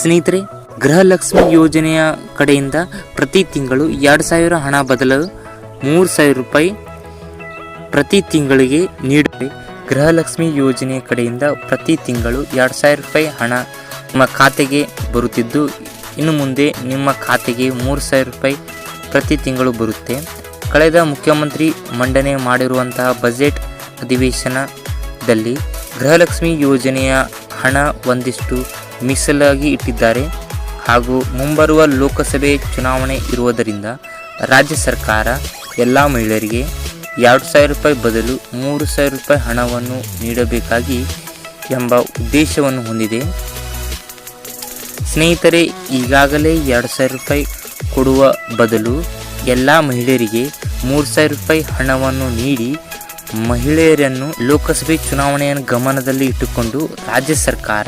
ಸ್ನೇಹಿತರೆ, ಗೃಹಲಕ್ಷ್ಮಿ ಯೋಜನೆಯ ಕಡೆಯಿಂದ ಪ್ರತಿ ತಿಂಗಳು 2,000 ಹಣ ಬದಲು 3,000 ರೂಪಾಯಿ ಪ್ರತಿ ತಿಂಗಳಿಗೆ ನೀಡುತ್ತೆ. ಗೃಹಲಕ್ಷ್ಮಿ ಯೋಜನೆಯ ಕಡೆಯಿಂದ ಪ್ರತಿ ತಿಂಗಳು 2,000 ರೂಪಾಯಿ ಹಣ ನಿಮ್ಮ ಖಾತೆಗೆ ಬರುತ್ತಿದ್ದು, ಇನ್ನು ಮುಂದೆ ನಿಮ್ಮ ಖಾತೆಗೆ 3,000 ರೂಪಾಯಿ ಪ್ರತಿ ತಿಂಗಳು ಬರುತ್ತೆ. ಕಳೆದ ಮುಖ್ಯಮಂತ್ರಿ ಮಂಡನೆ ಮಾಡಿರುವಂತಹ ಬಜೆಟ್ ಅಧಿವೇಶನದಲ್ಲಿ ಗೃಹಲಕ್ಷ್ಮಿ ಯೋಜನೆಯ ಹಣ ಒಂದಿಷ್ಟು ಮೀಸಲಾಗಿ ಇಟ್ಟಿದ್ದಾರೆ. ಹಾಗೂ ಮುಂಬರುವ ಲೋಕಸಭೆ ಚುನಾವಣೆ ಇರುವುದರಿಂದ ರಾಜ್ಯ ಸರ್ಕಾರ ಎಲ್ಲ ಮಹಿಳೆಯರಿಗೆ 2,000 ರೂಪಾಯಿ ಬದಲು 3,000 ರೂಪಾಯಿ ಹಣವನ್ನು ನೀಡಬೇಕಾಗಿ ಎಂಬ ಉದ್ದೇಶವನ್ನು ಹೊಂದಿದೆ. ಸ್ನೇಹಿತರೆ, ಈಗಾಗಲೇ 2,000 ರೂಪಾಯಿ ಕೊಡುವ ಬದಲು ಎಲ್ಲ ಮಹಿಳೆಯರಿಗೆ 3,000 ರೂಪಾಯಿ ಹಣವನ್ನು ನೀಡಿ ಮಹಿಳೆಯರನ್ನು ಲೋಕಸಭೆ ಚುನಾವಣೆಯನ್ನು ಗಮನದಲ್ಲಿ ಇಟ್ಟುಕೊಂಡು ರಾಜ್ಯ ಸರ್ಕಾರ